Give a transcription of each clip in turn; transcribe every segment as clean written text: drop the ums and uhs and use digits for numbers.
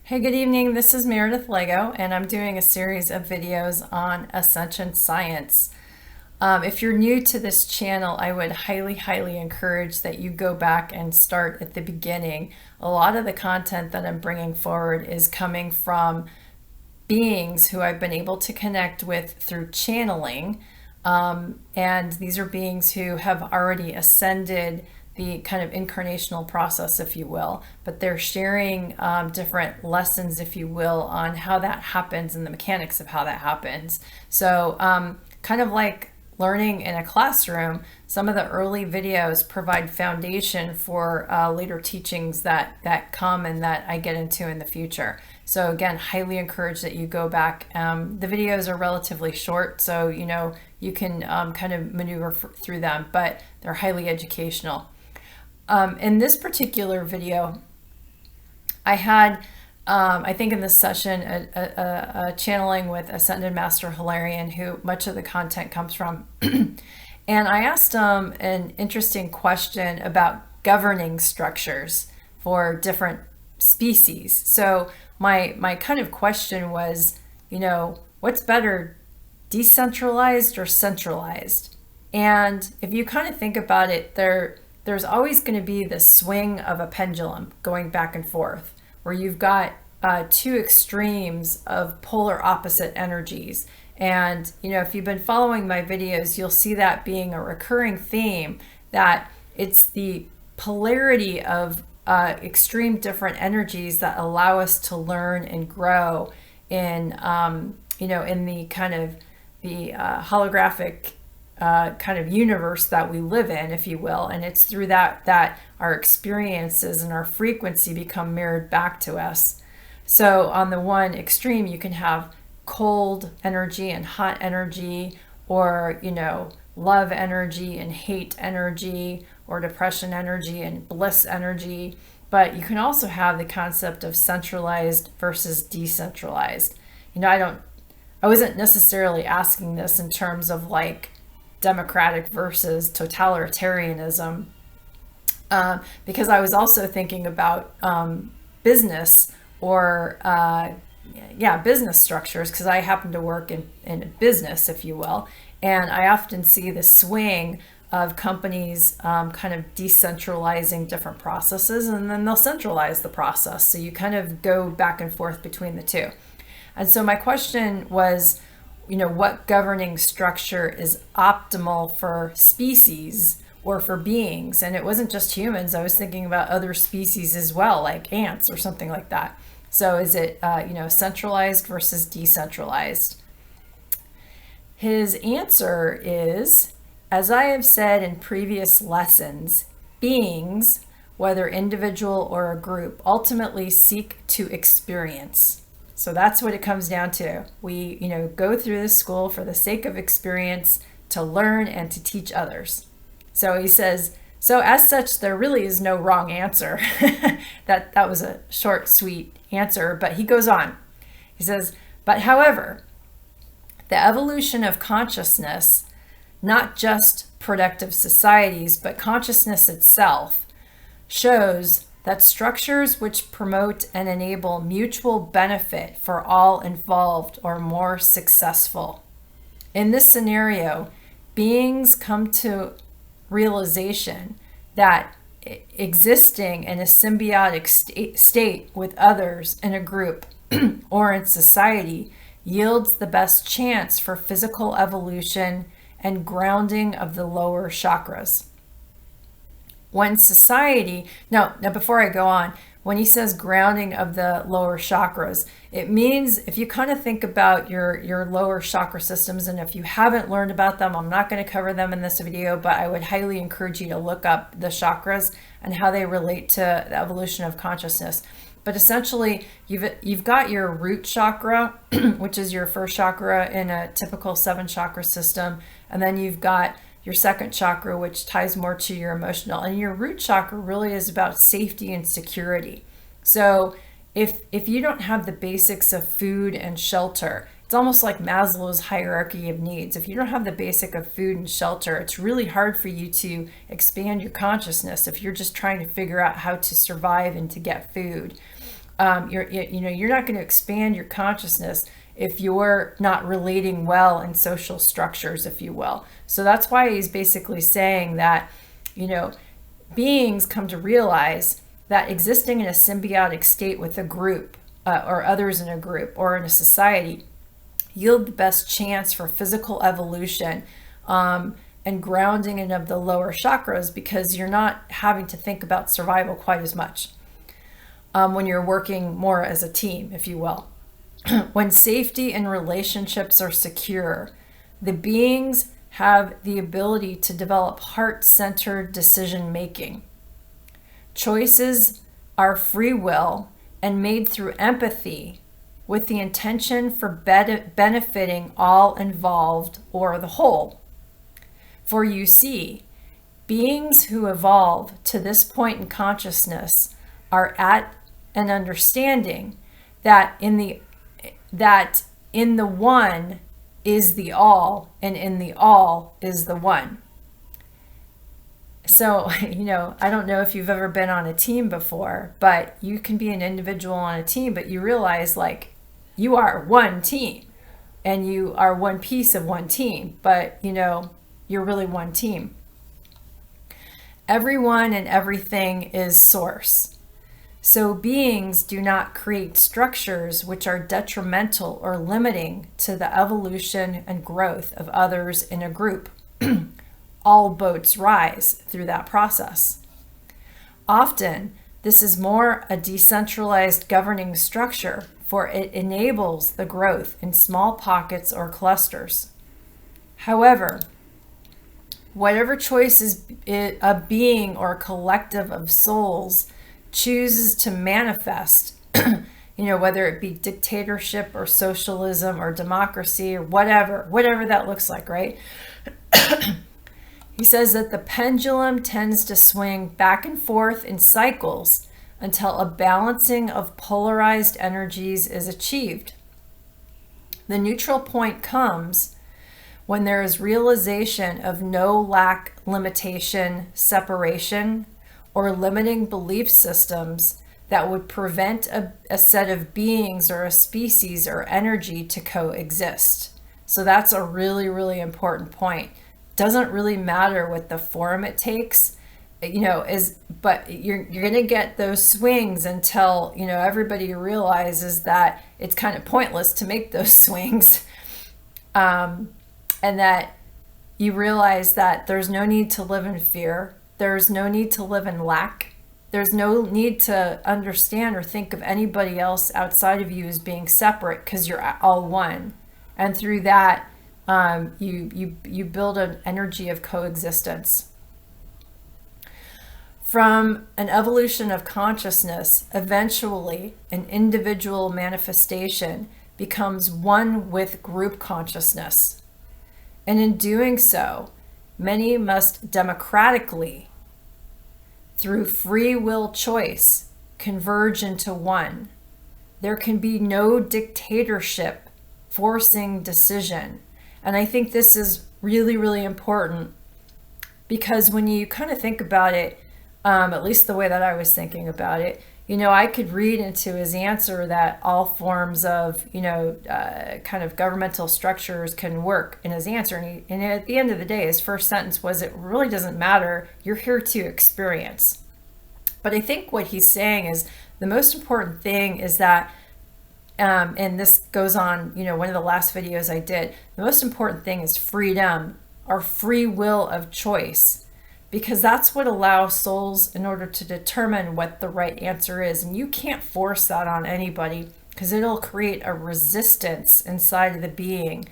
Hey, good evening. This is Meredith Lego, and I'm doing a series of videos on Ascension science. If you're new to this channel, I would highly encourage that you go back and start at the beginning. A lot of the content that I'm bringing forward is coming from beings who I've been able to connect with through channeling. And these are beings who have already ascended the kind of incarnational process, if you will, but they're sharing different lessons, if you will, on how that happens and the mechanics of how that happens. So kind of like learning in a classroom, some of the early videos provide foundation for later teachings that come and that I get into in the future. So again, highly encourage that you go back. The videos are relatively short, so you can kind of maneuver through them, but they're highly educational. In this particular video, I had, I think in this session, a channeling with Ascended Master Hilarion, who much of the content comes from. And I asked him an interesting question about governing structures for different species. So my kind of question was, what's better, decentralized or centralized? And if you kind of think about it, there's always going to be the swing of a pendulum going back and forth, where you've got two extremes of polar opposite energies. And, if you've been following my videos, you'll see that being a recurring theme, that it's the polarity of extreme different energies that allow us to learn and grow in, in the kind of the holographic kind of universe that we live in, if you will. And it's through that our experiences and our frequency become mirrored back to us. So on the one extreme, you can have cold energy and hot energy, or love energy and hate energy, or depression energy and bliss energy. But you can also have the concept of centralized versus decentralized. I wasn't necessarily asking this in terms of like democratic versus totalitarianism, because I was also thinking about business, or business structures, because I happen to work in a business, if you will, and I often see the swing of companies kind of decentralizing different processes, and then they'll centralize the process. So you kind of go back and forth between the two. And so my question was, what governing structure is optimal for species or for beings? And it wasn't just humans. I was thinking about other species as well, like ants or something like that. So is it, centralized versus decentralized? His answer is, as I have said in previous lessons, beings, whether individual or a group, ultimately seek to experience. So that's what it comes down to. We, go through this school for the sake of experience, to learn and to teach others. So he says, so as such, there really is no wrong answer. That was a short, sweet answer, but he goes on. He says, but however, the evolution of consciousness, not just productive societies, but consciousness itself, shows that structures which promote and enable mutual benefit for all involved are more successful. In this scenario, beings come to realization that existing in a symbiotic state with others in a group or in society yields the best chance for physical evolution and grounding of the lower chakras. When society, now before I go on, when he says grounding of the lower chakras, it means, if you kind of think about your lower chakra systems, and if you haven't learned about them, I'm not going to cover them in this video, but I would highly encourage you to look up the chakras and how they relate to the evolution of consciousness. But essentially, you've got your root chakra, which is your first chakra in a typical 7 chakra system, and then you've got your second chakra, which ties more to your emotional, and your root chakra really is about safety and security. So if you don't have the basics of food and shelter, it's almost like Maslow's hierarchy of needs. If you don't have the basic of food and shelter, it's really hard for you to expand your consciousness if you're just trying to figure out how to survive and to get food. You're not going to expand your consciousness if you're not relating well in social structures, if you will. So that's why he's basically saying that, beings come to realize that existing in a symbiotic state with a group or others in a group or in a society yield the best chance for physical evolution and grounding in of the lower chakras, because you're not having to think about survival quite as much when you're working more as a team, if you will. When safety and relationships are secure, the beings have the ability to develop heart-centered decision making. Choices are free will and made through empathy with the intention for benefiting all involved or the whole. For you see, beings who evolve to this point in consciousness are at an understanding that in the one is the all, and in the all is the one. So, I don't know if you've ever been on a team before, but you can be an individual on a team, but you realize you are one team and you are one piece of one team, but you're really one team. Everyone and everything is source. So beings do not create structures which are detrimental or limiting to the evolution and growth of others in a group. All boats rise through that process. Often, this is more a decentralized governing structure, for it enables the growth in small pockets or clusters. However, whatever choices a being or collective of souls chooses to manifest, whether it be dictatorship or socialism or democracy or whatever that looks like, right? He says that the pendulum tends to swing back and forth in cycles until a balancing of polarized energies is achieved. The neutral point comes when there is realization of no lack, limitation, separation, or limiting belief systems that would prevent a set of beings or a species or energy to coexist. So that's a really, really important point. Doesn't really matter what the form it takes, but you're going to get those swings until, everybody realizes that it's kind of pointless to make those swings. And that you realize that there's no need to live in fear. There's no need to live in lack. There's no need to understand or think of anybody else outside of you as being separate, because you're all one. And through that, you build an energy of coexistence. From an evolution of consciousness, eventually an individual manifestation becomes one with group consciousness. And in doing so, many must democratically, through free will choice, converge into one. There can be no dictatorship forcing decision. And I think this is really, really important, because when you kind of think about it, at least the way that I was thinking about it, I could read into his answer that all forms of, kind of governmental structures can work in his answer. And at the end of the day, his first sentence was, it really doesn't matter. You're here to experience. But I think what he's saying is the most important thing is that, and this goes on, one of the last videos I did, the most important thing is freedom, or free will of choice. Because that's what allows souls in order to determine what the right answer is. And you can't force that on anybody, because it'll create a resistance inside of the being.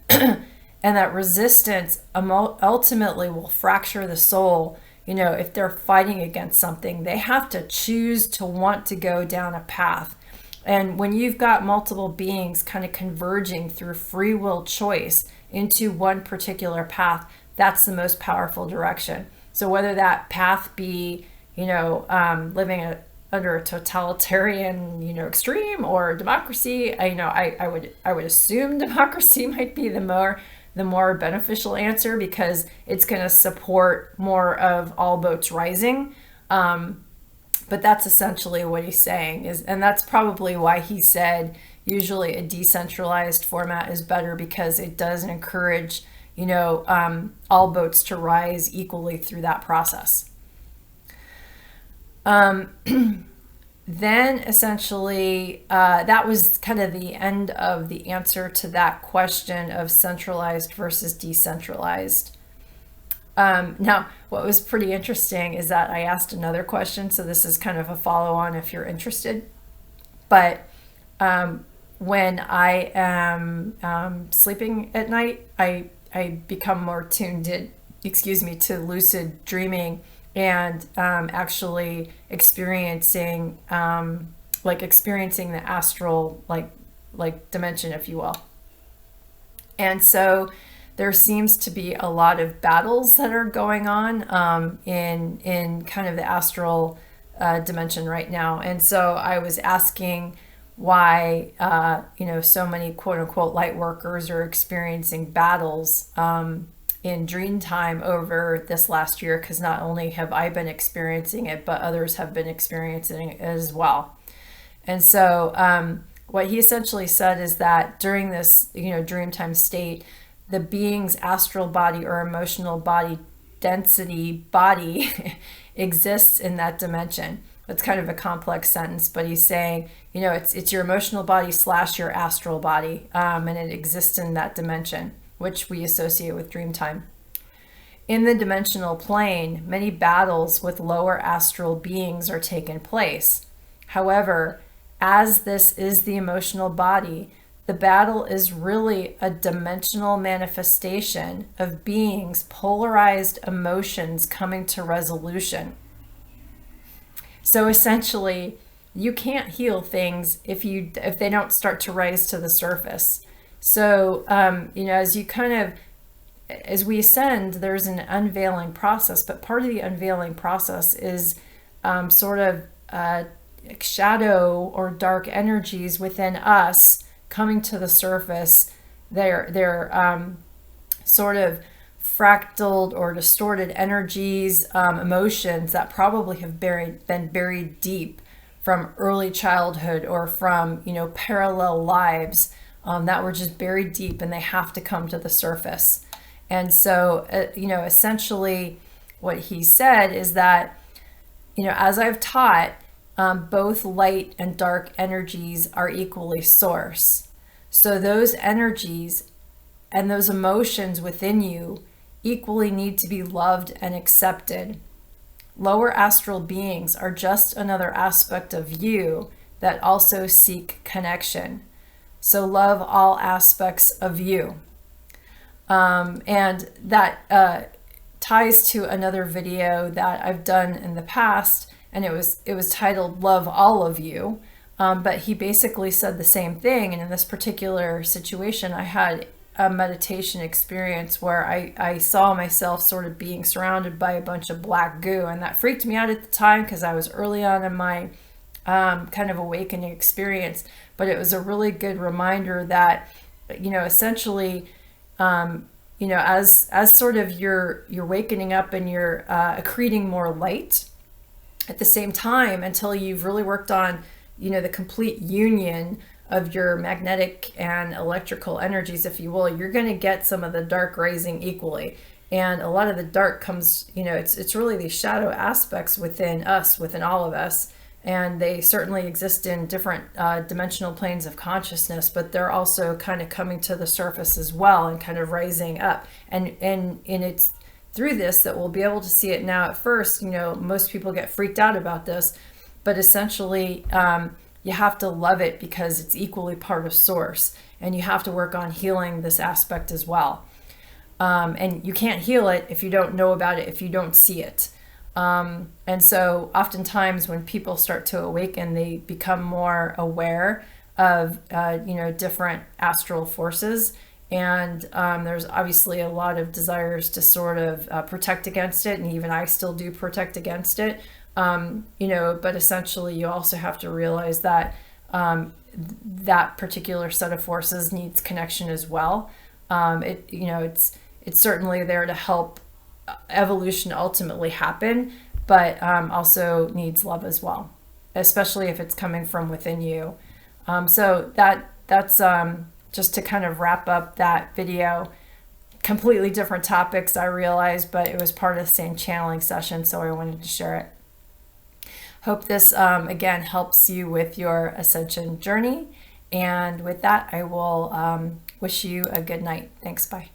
And that resistance ultimately will fracture the soul. If they're fighting against something, they have to choose to want to go down a path. And when you've got multiple beings kind of converging through free will choice into one particular path, that's the most powerful direction. So whether that path be, living under a totalitarian, extreme, or democracy, I would assume democracy might be the more beneficial answer, because it's going to support more of all boats rising. But that's essentially what he's saying is, and that's probably why he said usually a decentralized format is better, because it does encourage, all boats to rise equally through that process. Then essentially, that was kind of the end of the answer to that question of centralized versus decentralized. Now, what was pretty interesting is that I asked another question, so this is kind of a follow-on if you're interested. But when I am sleeping at night, I become more tuned in, to lucid dreaming, and actually experiencing the astral like dimension, if you will. And so there seems to be a lot of battles that are going on in kind of the astral dimension right now. And so I was asking why so many quote unquote light workers are experiencing battles in dream time over this last year, because not only have I been experiencing it, but others have been experiencing it as well. And so what he essentially said is that during this dream time state, the being's astral body or emotional body density body exists in that dimension. It's kind of a complex sentence, but he's saying, it's your emotional body / your astral body, and it exists in that dimension, which we associate with dream time. In the dimensional plane, many battles with lower astral beings are taking place. However, as this is the emotional body, the battle is really a dimensional manifestation of beings' polarized emotions coming to resolution. So essentially, you can't heal things if they don't start to rise to the surface. So, as we ascend, there's an unveiling process, but part of the unveiling process is sort of shadow or dark energies within us coming to the surface. They're sort of fractaled or distorted energies, emotions that probably have been buried deep from early childhood or from parallel lives that were just buried deep, and they have to come to the surface. And so essentially what he said is that as I've taught, both light and dark energies are equally source. So those energies and those emotions within you equally need to be loved and accepted. Lower astral beings are just another aspect of you that also seek connection. So love all aspects of you. And that ties to another video that I've done in the past, and it was titled Love All of You. But he basically said the same thing. And in this particular situation, I had a meditation experience where I saw myself sort of being surrounded by a bunch of black goo, and that freaked me out at the time because I was early on in my kind of awakening experience. But it was a really good reminder that essentially as sort of you're wakening up and you're accreting more light at the same time, until you've really worked on the complete union of your magnetic and electrical energies, if you will, you're going to get some of the dark rising equally. And a lot of the dark comes, it's really these shadow aspects within us, within all of us. And they certainly exist in different dimensional planes of consciousness, but they're also kind of coming to the surface as well and kind of rising up. And it's through this that we'll be able to see it now. At first, most people get freaked out about this, but essentially, you have to love it because it's equally part of source, and you have to work on healing this aspect as well. And you can't heal it if you don't know about it, if you don't see it. And so oftentimes when people start to awaken, they become more aware of, different astral forces. And there's obviously a lot of desires to sort of protect against it. And even I still do protect against it. But essentially you also have to realize that that particular set of forces needs connection as well. It's certainly there to help evolution ultimately happen, but also needs love as well, especially if it's coming from within you. So that's just to kind of wrap up that video. Completely different topics, I realized, but it was part of the same channeling session, so I wanted to share it. Hope this, again, helps you with your ascension journey. And with that, I will wish you a good night. Thanks. Bye.